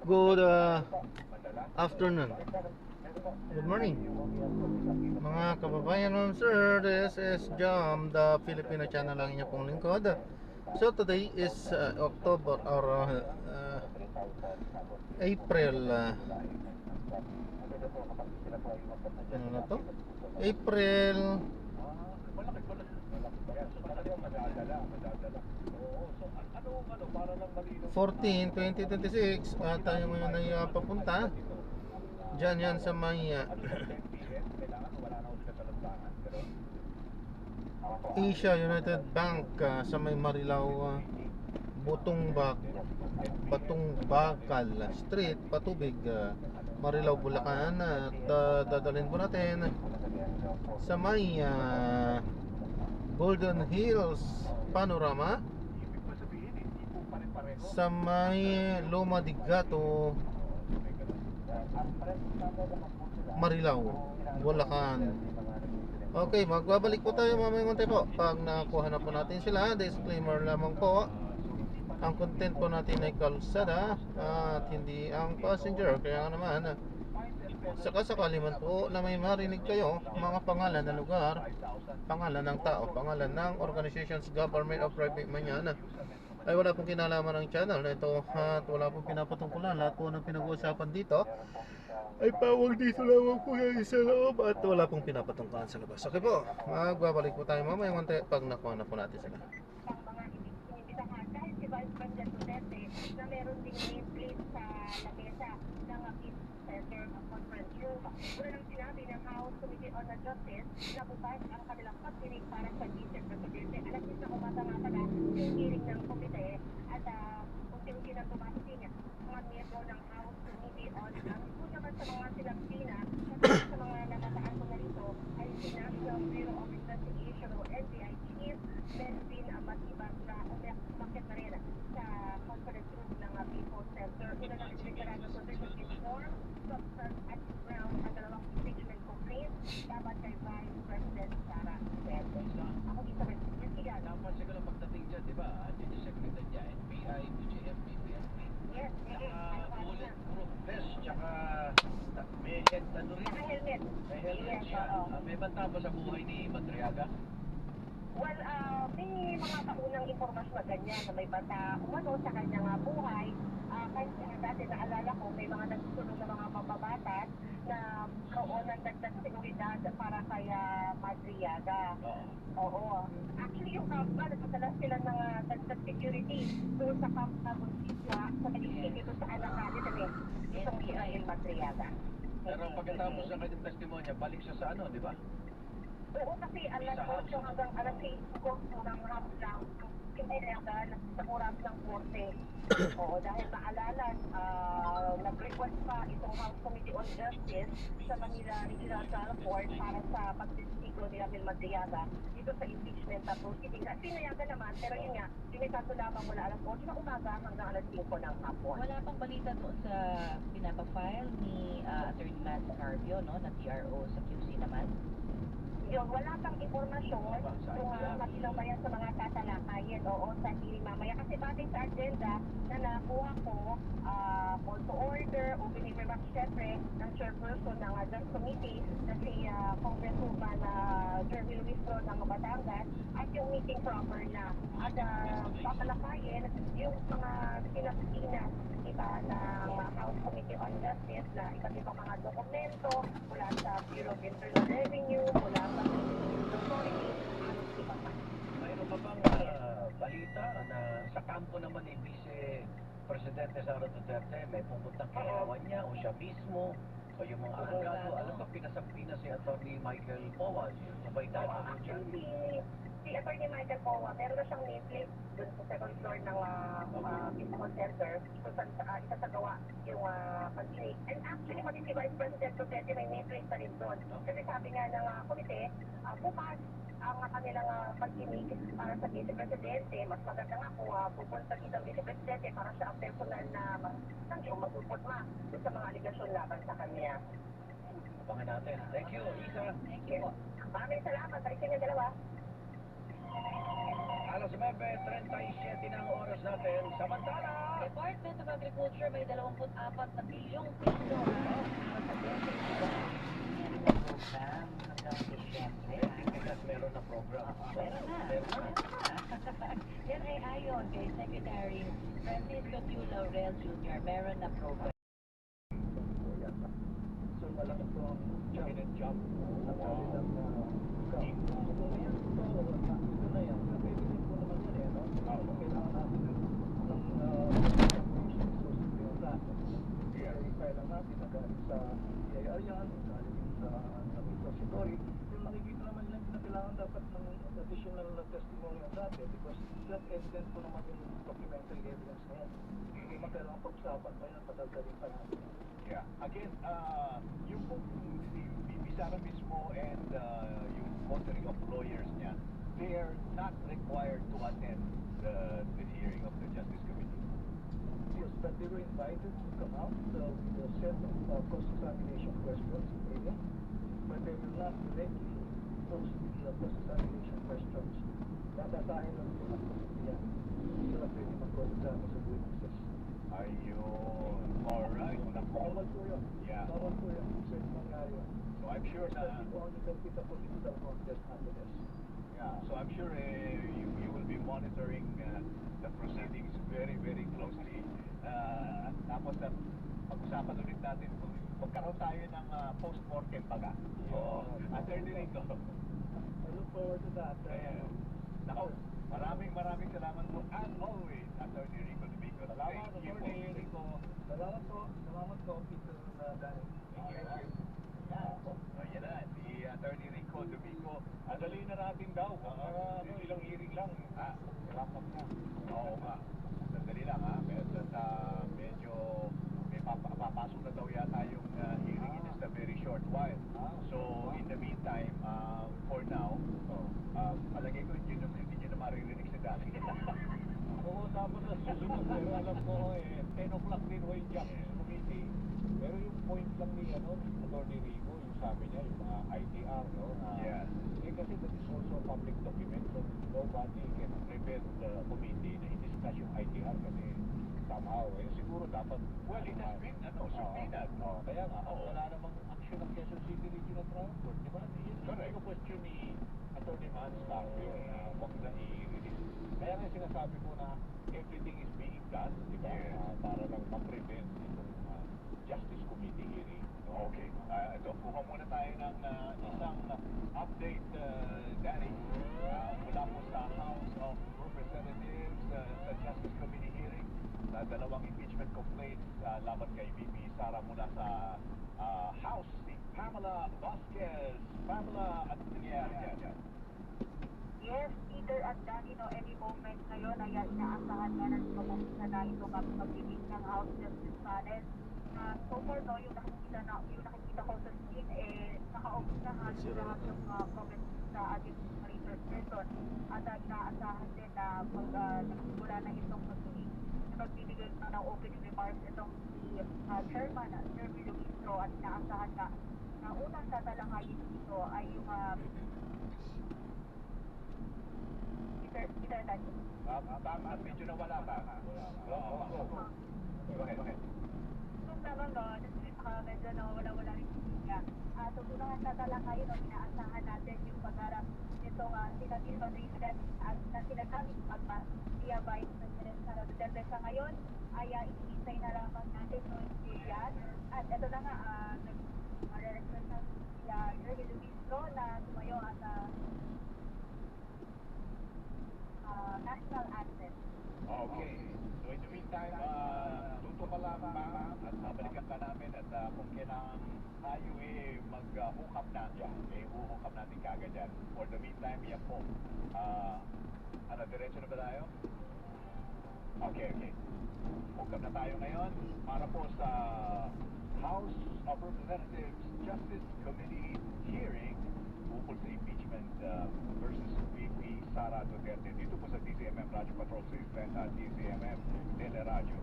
Good afternoon. Good morning. Mga kababayan, ma'am sir, this is Jam, the Filipino channel lang niya pong lingkod. So today is October or April ano na to? April 14, 2026 at tayo ngayon ay papunta dyan yan sa may Asia United Bank sa may Marilao Batong Bakal Street, Patubig, Marilao, Bulacan. At dadalhin po natin sa may Golden Hills Panorama, sa may Loma de Gato, Marilao, Bulacan. Okay, magbabalik po tayo mamaya konti po pag nakuha na po natin sila. Disclaimer lamang po, ang content po natin ay kalsada at hindi ang passenger. Kaya naman, sakasakali man po na may marinig kayo mga pangalan ng lugar, pangalan ng tao, pangalan ng organizations, government o private man yan, ay wala pong kinalaman ng channel na ito at wala pong pinapatungkulan. Lahat po ng pinag-uusapan dito ay pawag dito lamang po yan sa loob at wala pong pinapatungkulan sa labas. Okay po, magbabalik po tayo mamaya konti pag nakuha na po natin sila. Dahil si Vice President Duterte na meron ding nameplate sa lamesa ng Peace Center Conference Room. Una nang sinabi ng House Committee on Justice na bukas ang kanilang pagdinig para sa Vice Presidente. Alas 10 na umasa nga pala yung hearing ng komite at unti-unti na tumating mga miyembro ng House Committee on Justice. Kung naman sa mga silang Pina, sa mga nakataan ko na rito ay si National Bureau of Investigation o NBI Chief Melvin Matibag na umakit na rin sa conference room ng People's Center. Una lang itinigarahan sa certificate form, substance at ground at dalawang impeachment complaints dapat kay Vice President Sara Duterte. Ako dito rin, yung iyan. Napansin ko lang pagdating dyan, di ba? Andiyan yung secretary niya, NBI, BGF, BPFP. Yes, Bulletproof vest, tsaka may head, ano rin? helmet. May helmet Yes, siya. oo. May banta ba sa buhay ni Madriaga? Well, may mga kaunang impormasyon na ganyan na may bata umano sa kanyang buhay. Kahit dati naalala ko, may mga nagsusunod na mga mababatas na kaon ng dagdag seguridad para kay Madriaga. Oo. Actually, yung camp ba, nagpadala sila ng dagdag security doon sa camp na Bunsiswa, sa Kalisik, ito sa anak natin, itong Mihail Madriaga. Pero pagkatapos ng kanyang testimonya, balik siya sa ano, di ba? Oo, kasi alas 8 hanggang alas 6 ko ng hapon lang piniragan sa oras ng korte. Oo, dahil maalala, nag-request pa itong House Committee on Justice sa Manila Regional Trial Court para sa pagtestigo ni Ramil Madriaga dito sa impeachment na proceeding. At pinayagan naman, pero yun nga, pinitato lamang mula alas 8 ng umaga hanggang alas 5 ng hapon. Wala pang balita doon sa pinapafile ni Attorney Matt Carpio, no, na TRO sa QC naman? Yun, wala pang impormasyon kung kabilang ba yan sa mga tatalakayin o sa hearing mamaya. Kasi batang sa agenda na nakuha ko, call to order o binibirmak syempre ng chairperson ng Justice Committee na si Congresswoman Jervil Wistro ng Batangas at yung meeting proper na at tatalakayin yung mga pinagsinas iba ng House Committee on Justice na iba't ibang mga dokumento mula sa Bureau of Internal Revenue, mula sa Authority, at iba pa. Mayroon pa bang balita na sa kampo naman ni Vice Presidente Sara Duterte, may pupuntang kailangan niya o siya mismo o yung mga agado? Alam ba pinasakpina si Atty. Michael Powell? Mabaitan mo dyan? Si Atty. Michael Powa, meron na siyang nameplate dun sa second floor ng People's Center kung saan isasagawa yung pag-inig. And actually, pati si Vice President Duterte may nameplate pa rin doon. Kasi sabi nga ng komite, bukas ang kanilang pag-inig para sa Vice Presidente. Mas maganda nga kung pupunta dito ang Vice Presidente para siya ang personal na magpuputma sa mga aligasyon laban sa kanya. Abangan natin. Thank you, Isa. Thank you po. Maraming salamat sa inyong dalawa. Alas 9:37 na ang oras natin. Samantala, Department of Agriculture may 24 na bilyong piso sa program hanggang Disyembre. Pilipinas meron na program. Meron na. Yan ay ayon kay Secretary Francisco Q. Laurel Jr. Meron na program. So malaki po ang jump sa kanilang team. So ngayon po, ito na yan. Pwede din po naman yan eh, no? Kailangan natin ng i-verify lang natin na galing sa PIR yan, galing sa repository. Kung nakikita naman lang na kailangan dapat ng additional testimonial natin because that evidence po naman yung documentary evidence na yan. Hindi magkailangan pag-usapan pa yan, patagdaling pa natin. Yeah. Again, yung pong si Sara mismo and yung coterie of lawyers niya, they are not required to attend the hearing of the Justice Committee. Yes, but they were invited to come out with a set of cross-examination questions, okay? But they will not directly pose the cross-examination questions. Babasahin lang po ang yan. Hindi sila pwede mag-cross-examine sa witnesses. Ayun. Alright. Bawal po yun. Yeah. Bawal po yun. Pwede mangyari yun. So I'm sure na, Especially po only compete po dito sa contest nonetheless. yeah, so I'm sure you will be monitoring the proceedings very, very closely. Tapos pag-usapan ulit natin kung magkaroon tayo ng post-mortem baga. Oo. Attorney Rico. I look forward to that. Ayan. Nako, maraming salamat po as always, Attorney Rico Domingo. Salamat, Thank you po. Attorney Rico. Salamat po, Peter Danny. Thank you. Ayan na, si Attorney Rico Domingo. Adali na natin daw. Ilang hearing lang. Wrap up na. Oo nga. Sandali lang ha. Medyo may papasok na daw yata yung hearing in just a very short while. So, in the meantime, for now, palagay ko hindi nyo na maririnig si Danny. Oo, tapos sa susunod, pero alam ko 10 o'clock din ho yung Justice Committee. Pero yung point lang ni Attorney Rico, yung sabi niya, yung mga ITR, no? Yes. Kasi that is also a public document, so nobody can prevent the committee na i-discuss yung ITR kasi somehow, siguro dapat... Well, it has been, subpoenaed. Kaya nga, wala namang action ng Quezon City Regional Trial Court, di ba? Correct. Yung question ni Attorney Manstar, wag na i-release. Kaya nga sinasabi ko na everything is being done, di ba? Yes. Para lang ma-prevent itong Justice Committee hearing. Okay. Ito, kuha muna tayo ng isang update, Danny. Mula po sa House of Representatives sa Justice Committee hearing sa dalawang impeachment complaints laban kay VP Sara mula sa House, si Pamela Vasquez. Pamela, ano nangyayari dyan? Yes, Peter at Danny, no, any moment ngayon ay inaasahan nga na lumabas na ito pagpagdinig ng House Justice Panel. So far, no, yung nakikita ko sa screen, nakaupo na lahat yung comments sa ating research person. At inaasahan din na nagsimula na itong magbibigay na ng opening remarks itong si Chairman, Jeremy Luistro, at inaasahan na unang tatalakayin dito ay yung Peter Danny. Medyo nawala ba? Oo. Go ahead. Kung naman medyo nawawala-wala rin siya. So unang tatalakayin o inaasahan natin yung pagharap nitong sinag-innovation at na sinagamit via Vice President Sara Duterte. Sa ngayon ay iisay na lamang natin yan. At ito na nga, nag-request na sila Jeremy Luistro na tumayo at national anthem. Okay. So in the meantime, tuto ka lamang at babalikan ka namin at kung kailangan tayo mag-hook up na, i-hook up natin kaagad yan. For the meantime, yan po. Diretso na ba tayo? Okay. Hook up na tayo ngayon para po sa House of Representatives Justice Committee hearing ukol sa impeachment versus VP Sara Duterte. Dito po sa DZMM Radio Patrol System at DZMM Teleradio.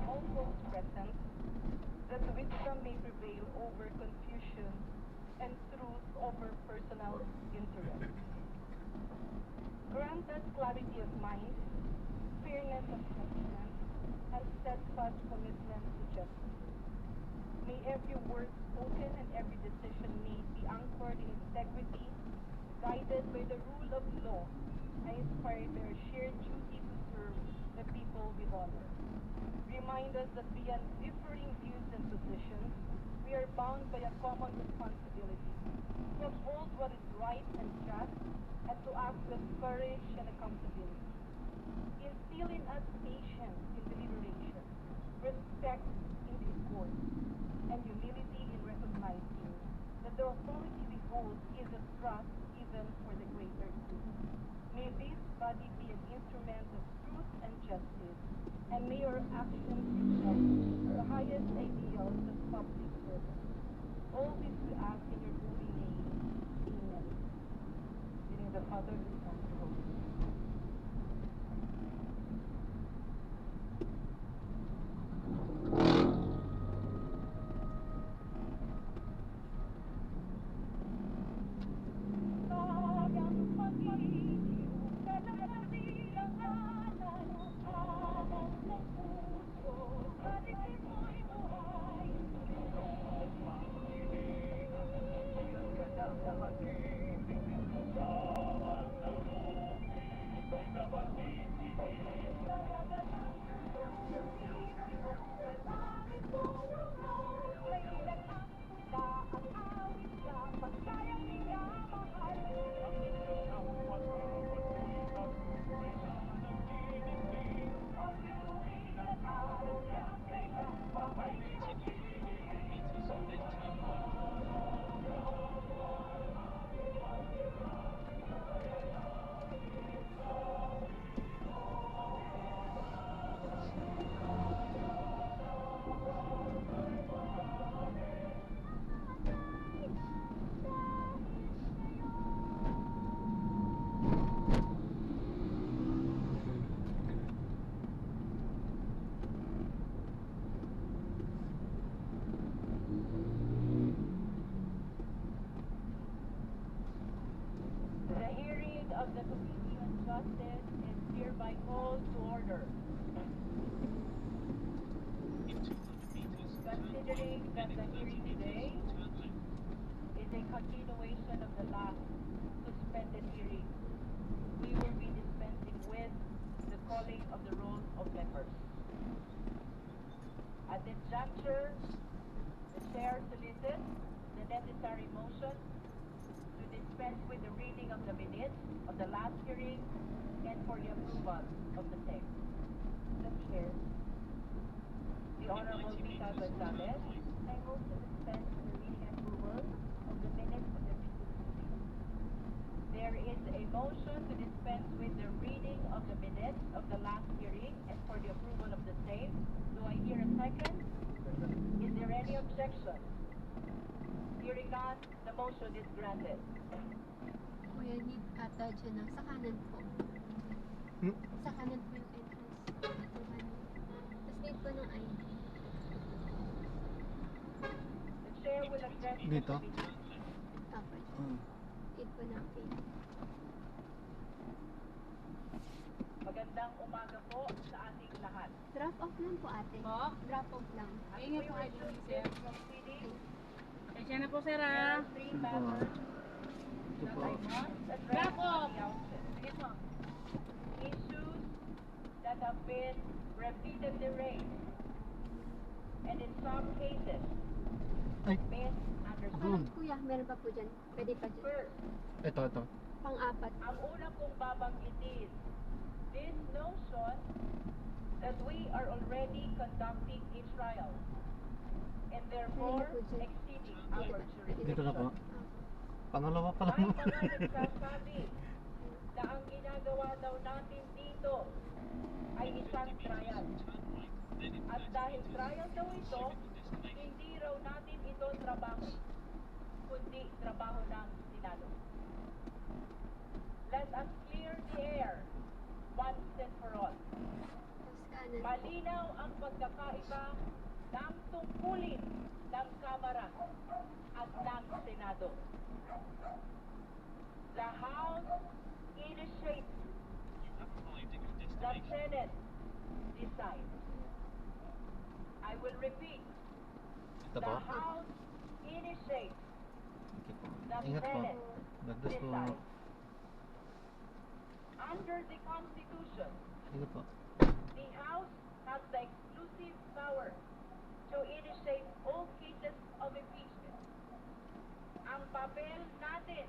Also present over personal interest. Grant us clarity of mind, fairness of judgment, and steadfast commitment to justice. May every word spoken and every decision made be anchored in integrity, guided by the rule of law, and inspired by our shared duty to serve the people with honor. Remind us that beyond differing views and positions, we are bound by a common responsibility to uphold what is right and just, and to act with courage and accountability. Instill in us patience in deliberation, respect in discourse, and humility in recognizing that the authority we hold is a trust given for the greater good. May this body be an instrument of truth and justice, and may our actions reflect the highest ideals of public service. All this we ask in your holy name. Amen. In the name of the Father, the Son, and the Holy Spirit. The hearing of the Committee on Justice is hereby called to order. Considering that the hearing today is a continuation of the last suspended hearing, we will be dispensing with the calling of the roll of members. At this juncture, the Chair solicits the necessary motion to dispense with the reading of the minutes of the last hearing and for the approval of the same. The Chair. The Honorable Mika Gonzalez. I move to dispense with the reading and approval of the minutes of the previous meeting. There is a motion to dispense with the reading of the minutes of the last hearing and for the approval of the same. Do I hear a second? Is there any objection? Hearing none, the motion is granted. Kuya, need ata dyan na. Sa kanan po. Hmm? Sa kanan po yung entrance. Sa kanan. Tapos need po ng ID. The Chair will address the Dito? committee. Apo. Need po ng ID. Magandang umaga po sa ating lahat. Drop off lang po ate. Po? Drop off lang. As Ingat we po kayo, resume sir. this proceeding, Pasensya na po, sir, there ah. are three matters Ito that po. I must address Drop off. at the outset. Sige po. Issues that have been repeatedly raised and in some cases Ay. misunderstood. Kuya, meron pa po dyan. Pwede pa dyan. First, Ito. Pang-apat. ang una kong babanggitin, this notion that we are already conducting a trial and therefore exceeding our Dito na po. jurisdiction. Pangalawa pa May lang. mga nagsasabi na ang ginagawa daw natin dito ay isang trial. At dahil trial daw ito, hindi raw natin ito trabaho, kundi trabaho ng Senado. Let us clear the air once and for all. Tapos kanan. Malinaw ang pagkakaiba ng tungkulin ng Kamara at ng Senado. The House initiates. The Senate decides. I will repeat. Ito The po. House initiates. Okay po. The Ingat po. Senate God bless po. decides. Under the Constitution, Ingat po. the House has the exclusive power to initiate all cases of impeachment. Ang papel natin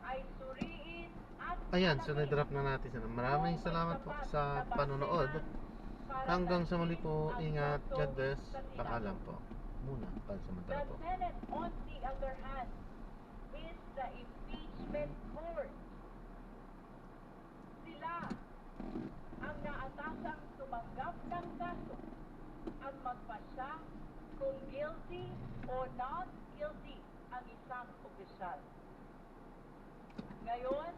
ay suriin at Ayan, alamin sinadrop na natin sila. Maraming kung may salamat po sapat sa na panonood. basehan para Hanggang sa muli dalhin po, ang ingat, kaso God bless. sa Senado. Paalam po. Muna, The pansamantala po. Senate, on the other hand, is the impeachment court. Sila ang naatasang tumanggap ng kaso at magpasya kung guilty o not guilty ang isang opisyal. Ngayon,